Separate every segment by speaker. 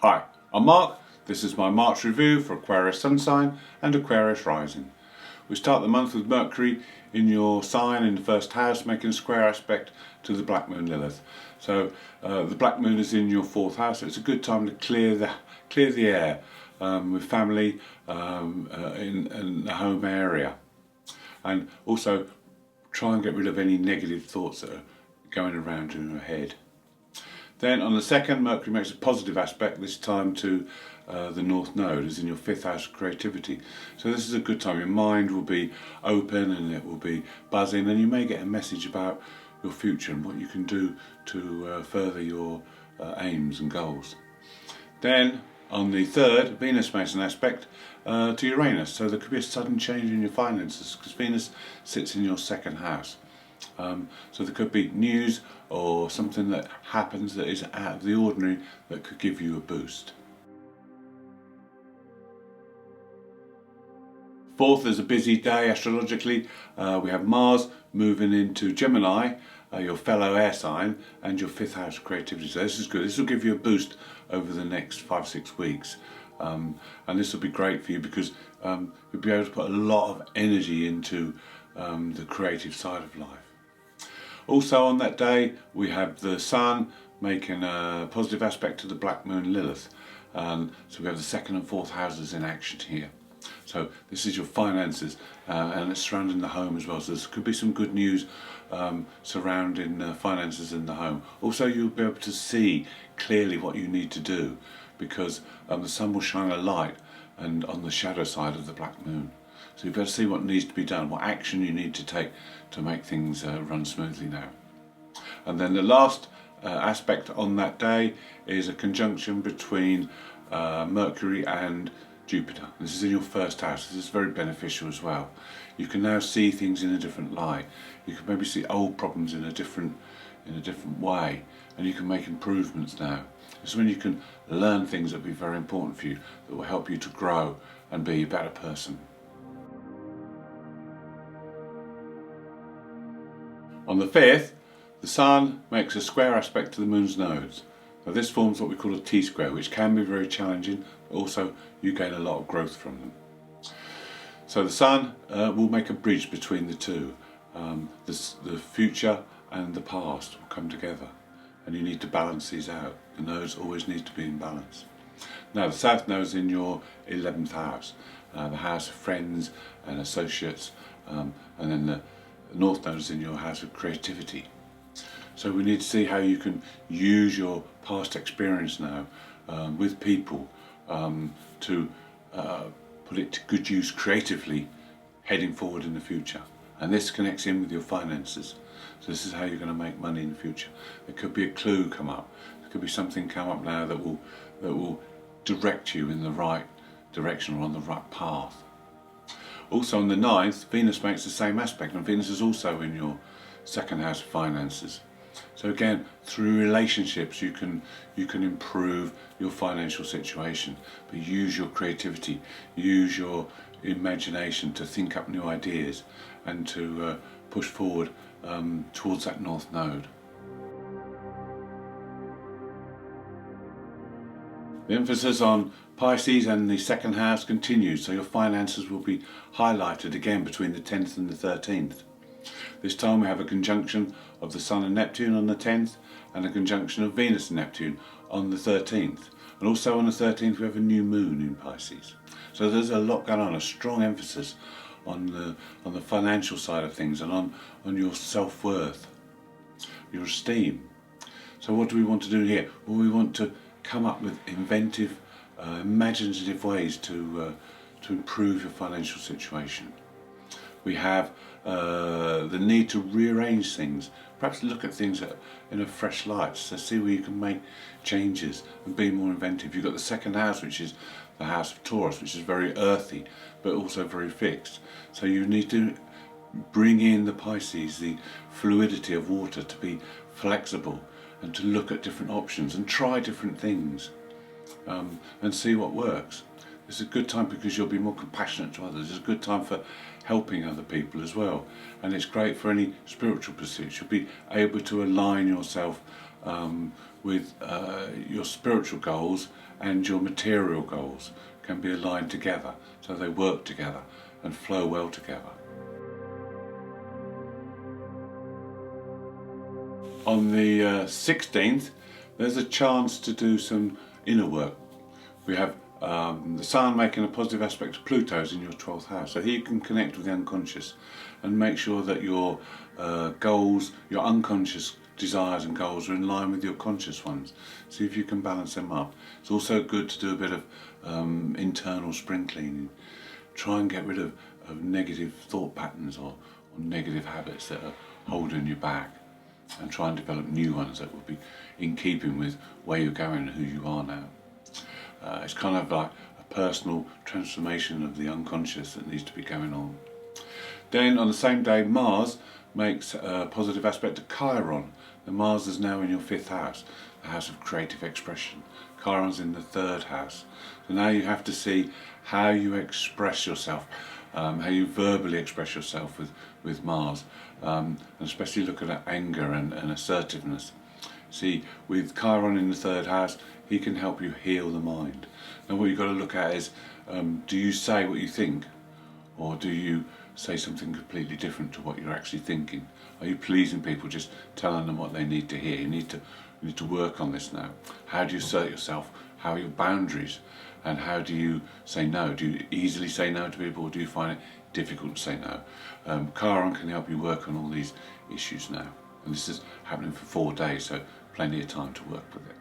Speaker 1: Hi, I'm Mark. This is my March review for Aquarius Sun sign and Aquarius Rising. We start the month with Mercury in your sign in the first house, making a square aspect to the Black Moon Lilith. So the Black Moon is in your fourth house, so it's a good time to clear the air with family in the home area, and also try and get rid of any negative thoughts that are going around in your head. Then on the second, Mercury makes a positive aspect, this time to the North Node, as in your fifth house of creativity. So this is a good time. Your mind will be open and it will be buzzing, and you may get a message about your future and what you can do to further your aims and goals. Then on the third, Venus makes an aspect to Uranus. So there could be a sudden change in your finances because Venus sits in your second house. So there could be news or something that happens that is out of the ordinary that could give you a boost. Fourth is a busy day astrologically. We have Mars moving into Gemini, your fellow air sign, and your fifth house of creativity. So this is good. This will give you a boost over the next 5-6 weeks. And this will be great for you because you'll be able to put a lot of energy into the creative side of life. Also on that day we have the Sun making a positive aspect to the Black Moon Lilith. So we have the second and fourth houses in action here. So this is your finances and it's surrounding the home as well. So there could be some good news surrounding finances in the home. Also you'll be able to see clearly what you need to do because the Sun will shine a light and on the shadow side of the Black Moon. So you better see what needs to be done, what action you need to take to make things run smoothly now. And then the last aspect on that day is a conjunction between Mercury and Jupiter. This is in your first house. This is very beneficial as well. You can now see things in a different light. You can maybe see old problems in a different way, and you can make improvements now. This is when you can learn things that will be very important for you, that will help you to grow and be a better person. On the 5th, the Sun makes a square aspect to the Moon's nodes. Now this forms what we call a T-square, which can be very challenging, but also you gain a lot of growth from them. So the Sun will make a bridge between the two. The future and the past will come together, and you need to balance these out. The nodes always need to be in balance. Now the South Node is in your 11th house, the house of friends and associates, and then the North Node is in your house of creativity. So we need to see how you can use your past experience now with people to put it to good use creatively heading forward in the future. And this connects in with your finances. So this is how you're going to make money in the future. There could be a clue come up. There could be something come up now that will direct you in the right direction or on the right path. Also on the 9th, Venus makes the same aspect, and Venus is also in your second house of finances. So again, through relationships you can improve your financial situation, but use your creativity, use your imagination to think up new ideas and to push forward towards that North Node. The emphasis on Pisces and the second house continues, so your finances will be highlighted again between the 10th and the 13th. This time we have a conjunction of the Sun and Neptune on the 10th and a conjunction of Venus and Neptune on the 13th. And also on the 13th we have a new moon in Pisces. So there's a lot going on, a strong emphasis on the financial side of things and on your self-worth, your esteem. So what do we want to do here? Well, we want to come up with inventive, imaginative ways to improve your financial situation. We have the need to rearrange things, perhaps look at things in a fresh light, so see where you can make changes and be more inventive. You've got the second house, which is the house of Taurus, which is very earthy but also very fixed. So you need to bring in the Pisces, the fluidity of water, to be flexible and to look at different options and try different things and see what works. It's a good time because you'll be more compassionate to others. It's a good time for helping other people as well, and it's great for any spiritual pursuits. You'll be able to align yourself with your spiritual goals and your material goals can be aligned together, so they work together and flow well together. On the 16th, there's a chance to do some inner work. We have the Sun making a positive aspect to Pluto's in your 12th house, so here you can connect with the unconscious and make sure that your goals, your unconscious desires and goals are in line with your conscious ones. See if you can balance them up. It's also good to do a bit of internal spring cleaning. Try and get rid of negative thought patterns or negative habits that are holding you back, and try and develop new ones that will be in keeping with where you're going and who you are now. It's kind of like a personal transformation of the unconscious that needs to be going on. Then on the same day, Mars makes a positive aspect to Chiron. The Mars is now in your 5th house, the house of creative expression. Chiron's in the 3rd house. So now you have to see how you express yourself, how you verbally express yourself with Mars, and especially looking at anger and assertiveness. See, with Chiron in the 3rd house, he can help you heal the mind. Now what you've got to look at is, do you say what you think, or do you say something completely different to what you're actually thinking? Are you pleasing people, just telling them what they need to hear? You need to work on this now. How do you assert yourself? How are your boundaries? And how do you say no? Do you easily say no to people, or do you find it difficult to say no? Chiron can help you work on all these issues now. And this is happening for 4 days, so plenty of time to work with it.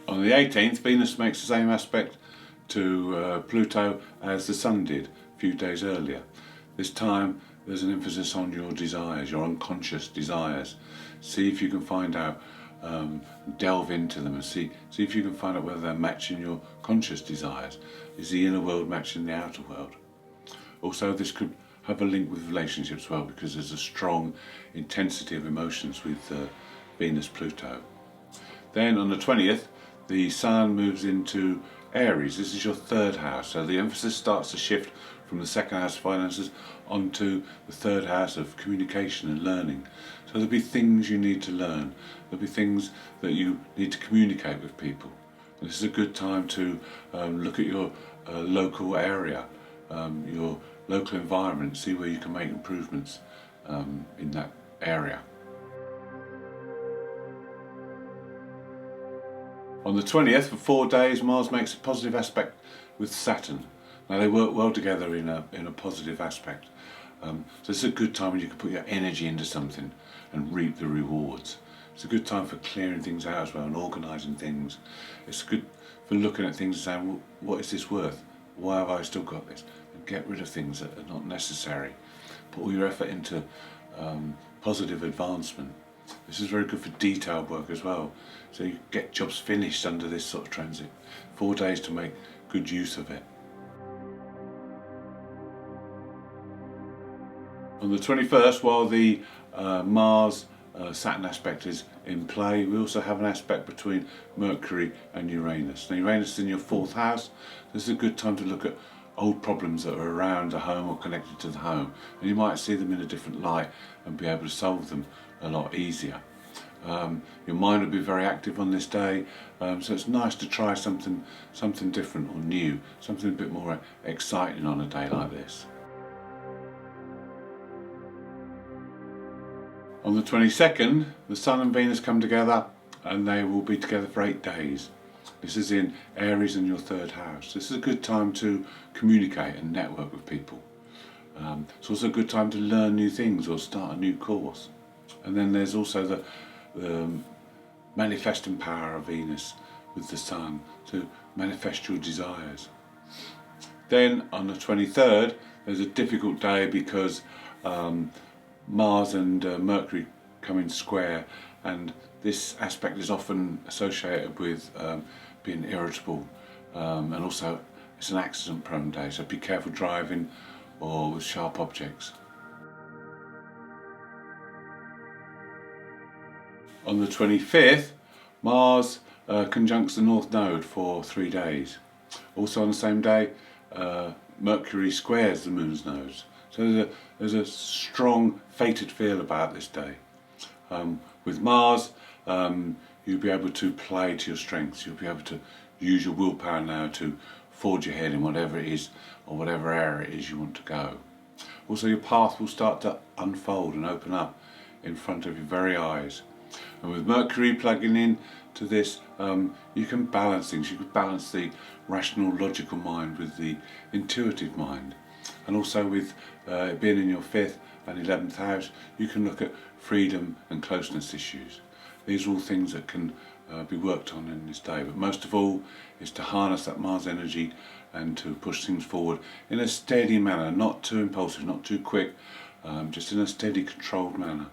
Speaker 1: On the 18th, Venus makes the same aspect to Pluto as the Sun did a few days earlier. This time there's an emphasis on your desires, your unconscious desires. See if you can find out, delve into them and see if you can find out whether they're matching your conscious desires. Is the inner world matching the outer world? Also, this could have a link with relationships as well, because there's a strong intensity of emotions with Venus-Pluto. Then on the 20th, the Sun moves into Aries. This is your 3rd house, so the emphasis starts to shift from the 2nd house of finances onto the 3rd house of communication and learning. So there'll be things you need to learn, there'll be things that you need to communicate with people. And this is a good time to look at your local area, your local environment, see where you can make improvements in that area. On the 20th, for 4 days, Mars makes a positive aspect with Saturn. Now they work well together in a positive aspect. So it's a good time when you can put your energy into something and reap the rewards. It's a good time for clearing things out as well and organising things. It's good for looking at things and saying, well, what is this worth? Why have I still got this? And get rid of things that are not necessary. Put all your effort into positive advancement. This is very good for detailed work as well. So you get jobs finished under this sort of transit. 4 days to make good use of it. On the 21st, while the Mars Saturn aspect is in play, we also have an aspect between Mercury and Uranus. Now Uranus is in your 4th house. This is a good time to look at old problems that are around the home or connected to the home, and you might see them in a different light and be able to solve them a lot easier. Your mind will be very active on this day, so it's nice to try something different or new, something a bit more exciting on a day like this. On the 22nd, the Sun and Venus come together, and they will be together for 8 days. This is in Aries in your 3rd house. This is a good time to communicate and network with people. It's also a good time to learn new things or start a new course. And then there's also the manifesting power of Venus with the Sun to manifest your desires. Then on the 23rd, there's a difficult day because Mars and Mercury come in square, and this aspect is often associated with being irritable, and also it's an accident prone day, so be careful driving or with sharp objects. On the 25th, Mars conjuncts the North Node for 3 days. Also on the same day, Mercury squares the Moon's nodes. So there's a strong fated feel about this day. With Mars, you'll be able to play to your strengths. You'll be able to use your willpower now to forge ahead in whatever it is or whatever area it is you want to go. Also, your path will start to unfold and open up in front of your very eyes. And with Mercury plugging in to this, you can balance things. You can balance the rational, logical mind with the intuitive mind. And also with it being in your 5th and 11th house, you can look at freedom and closeness issues. These are all things that can be worked on in this day, but most of all is to harness that Mars energy and to push things forward in a steady manner, not too impulsive, not too quick, just in a steady, controlled manner.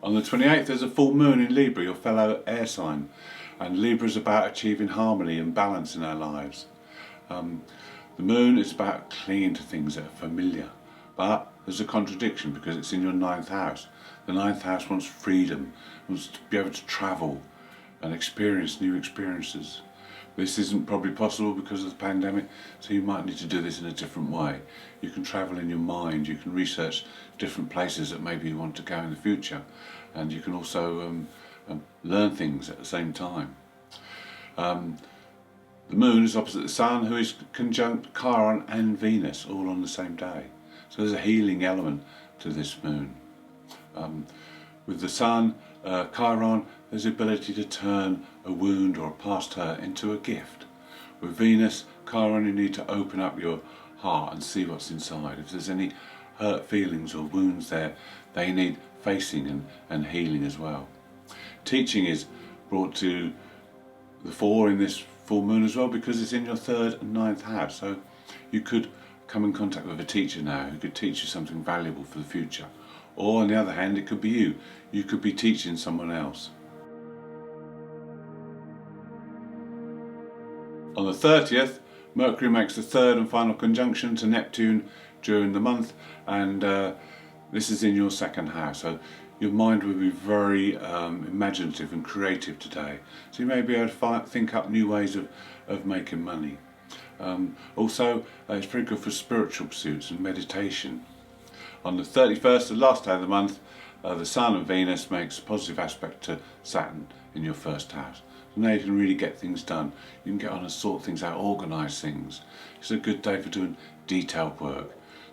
Speaker 1: On the 28th there's a full moon in Libra, your fellow air sign, and Libra is about achieving harmony and balance in our lives. The moon is about clinging to things that are familiar, but there's a contradiction because it's in your 9th house. The 9th house wants freedom, wants to be able to travel and experience new experiences. This isn't probably possible because of the pandemic, so you might need to do this in a different way. You can travel in your mind, you can research different places that maybe you want to go in the future, and you can also learn things at the same time. The moon is opposite the sun, who is conjunct Chiron and Venus all on the same day. So there's a healing element to this moon. With the sun, Chiron, there's the ability to turn a wound or a past hurt into a gift. With Venus, Chiron, you need to open up your heart and see what's inside. If there's any hurt feelings or wounds there, they need facing and healing as well. Teaching is brought to the fore in this full moon as well because it's in your 3rd and 9th house. So you could come in contact with a teacher now who could teach you something valuable for the future. Or on the other hand, it could be you. You could be teaching someone else. On the 30th, Mercury makes the 3rd and final conjunction to Neptune during the month, and this is in your 2nd house. So your mind will be very imaginative and creative today. So you may be able to think up new ways of making money. Also, it's very good for spiritual pursuits and meditation. On the 31st, the last day of the month, the Sun and Venus makes a positive aspect to Saturn in your 1st house. So now you can really get things done. You can get on and sort things out, organise things. It's a good day for doing detailed work,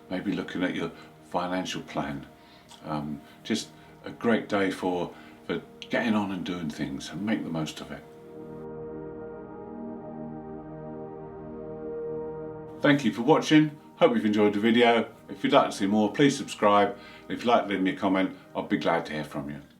Speaker 1: maybe looking at your financial plan. Just a great day for getting on and doing things, and make the most of it. Thank you for watching. Hope you've enjoyed the video. If you'd like to see more, please subscribe. If you'd like to leave me a comment, I'd be glad to hear from you.